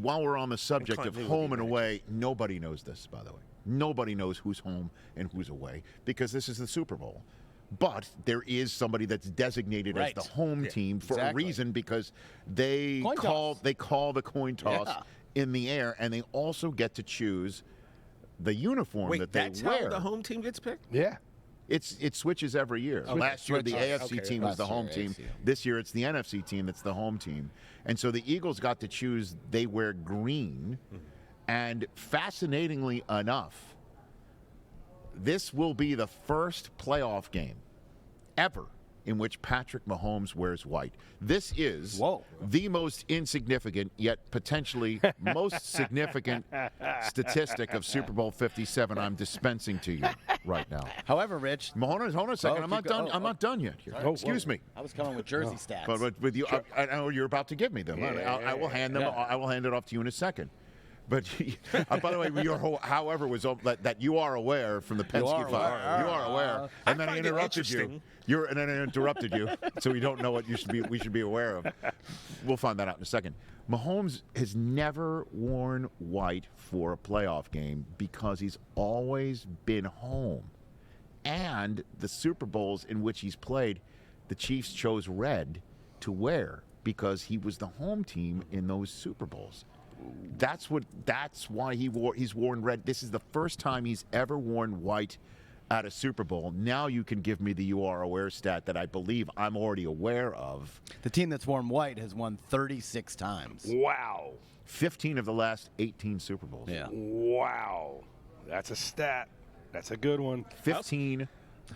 while we're on the subject of home and away, nobody knows this, by the way. Nobody knows who's home and who's away because this is the Super Bowl. But there is somebody that's designated as the home team for a reason because they call the coin toss in the air, and they also get to choose the uniform that they wear. That's how the home team gets picked? Yeah. It switches every year. Last year, the AFC team was the home team. This year, it's the NFC team that's the home team. And so the Eagles got to choose. They wear green. And fascinatingly enough, this will be the first playoff game ever in which Patrick Mahomes wears white. This is the most insignificant yet potentially most significant statistic of Super Bowl 57 I'm dispensing to you right now. However, Rich, hold on a second. I'm not done. I'm not done yet. Here. Excuse me. I was coming with jersey stats. But with you, I know you're about to give me them. I will hand them. I will hand it off to you in a second. But by the way, however was that you are aware from the Penske file. You are aware, and then I interrupted you. And then I interrupted you, so we don't know what we should be aware of. We'll find that out in a second. Mahomes has never worn white for a playoff game because he's always been home, and the Super Bowls in which he's played, the Chiefs chose red to wear because he was the home team in those Super Bowls. That's why he's worn red. This is the first time he's ever worn white at a Super Bowl. Now you can give me the you are aware stat that I believe I'm already aware of. The team that's worn white has won 36 times. Wow. 15 of the last 18 Super Bowls. Yeah. Wow. That's a stat. That's a good one. 15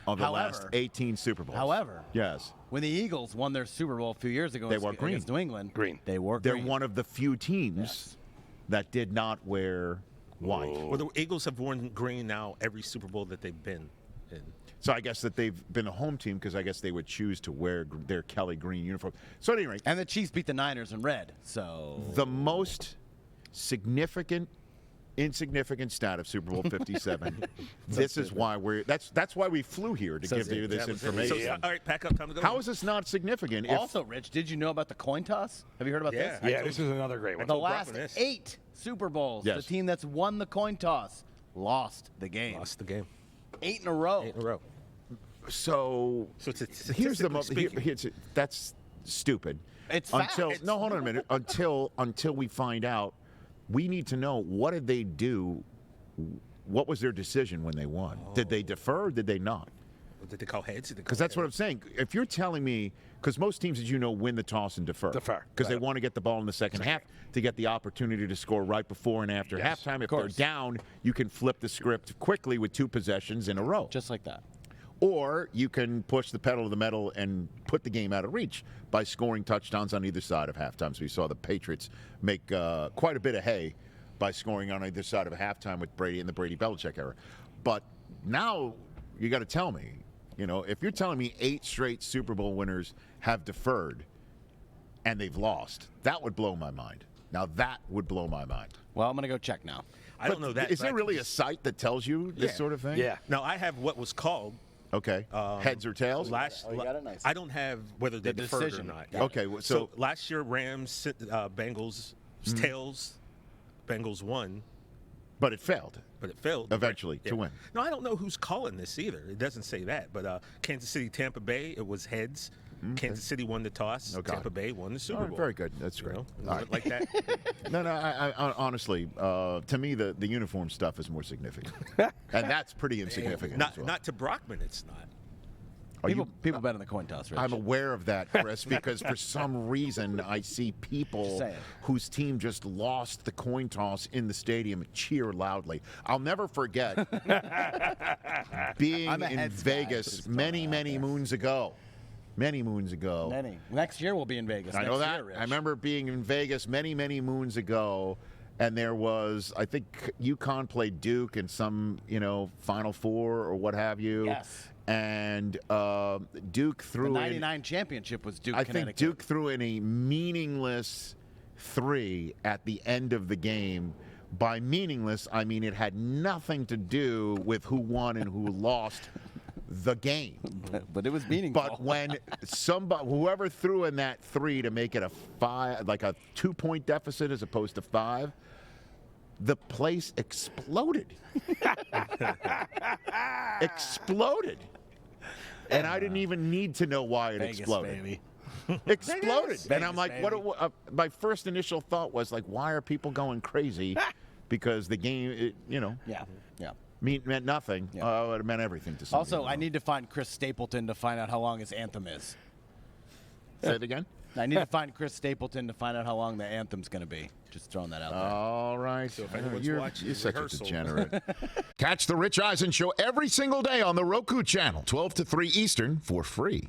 of the last 18 Super Bowls. However, yes. When the Eagles won their Super Bowl a few years ago against New England, they wore green. They're one of the few teams that did not wear white. Well, the Eagles have worn green now every Super Bowl that they've been in. So I guess that they've been a home team because I guess they would choose to wear their Kelly green uniform. So at any rate. And the Chiefs beat the Niners in red. So the most insignificant stat of Super Bowl 57. This is why that's why we flew here to give you this information. So, all right, pack up, time to go. How is this not significant? Also, Rich, did you know about the coin toss? Have you heard about this? Yeah, this is another great one. The last 8 Super Bowls, the team that's won the coin toss lost the game. 8 in a row. 8 in a row. So here's the most. That's stupid. It's fact. No, hold on a minute. Until we find out. We need to know, what did they do? What was their decision when they won? Did they defer or did they not? Did they call heads? Because that's what I'm saying. If you're telling me, because most teams, as you know, win the toss and defer. Because they want to get the ball in the second half to get the opportunity to score right before and after halftime. If they're down, you can flip the script quickly with 2 possessions in a row. Just like that. Or you can push the pedal to the metal and put the game out of reach by scoring touchdowns on either side of halftime. So we saw the Patriots make quite a bit of hay by scoring on either side of halftime with Brady in the Brady-Belichick era. But now you got to tell me, if you're telling me 8 straight Super Bowl winners have deferred and they've lost, that would blow my mind. Now that would blow my mind. Well, I'm going to go check now. I don't know that. Is there really a site that tells you this sort of thing? Yeah. Now, I have what was called. Okay. Heads or tails? You got it nice. I don't have whether they deferred or not. Okay. So last year, Rams, Bengals, tails, Bengals won. But it failed. Eventually to win. No, I don't know who's calling this either. It doesn't say that. But Kansas City, Tampa Bay, it was heads. Kansas City won the toss. Tampa Bay won the Super Bowl. Very good. That's great. Like that. No. I honestly, to me, the uniform stuff is more significant, and that's pretty insignificant. Not to Brockman, it's not. People bet on the coin toss, Rich. I'm aware of that, Chris, because for some reason I see people whose team just lost the coin toss in the stadium cheer loudly. I'll never forget being in Vegas many moons ago. Many moons ago. Next year we'll be in Vegas. I know that. I remember being in Vegas many moons ago, and there was, I think, UConn played Duke in some, Final Four or what have you. Yes. And Duke threw the 99 championship was Duke, Connecticut. I think Duke threw in a meaningless 3 at the end of the game. By meaningless, I mean it had nothing to do with who won and who lost the game. But it was meaningful. But when whoever threw in that 3 to make it a 5, like a 2-point deficit as opposed to 5, the place exploded. Exploded. And I didn't even need to know why it Vegas, exploded. Baby. Exploded. Vegas, and I'm like, baby. my first initial thought was like, why are people going crazy? Because the game, Yeah. meant nothing. Yeah. It meant everything to somebody. Also, I need to find Chris Stapleton to find out how long his anthem is. Say it again. I need to find Chris Stapleton to find out how long the anthem's going to be. Just throwing that out there. All right. So if anyone's watching you're such rehearsal. a degenerate. Catch the Rich Eisen Show every single day on the Roku channel, 12 to 3 Eastern, for free.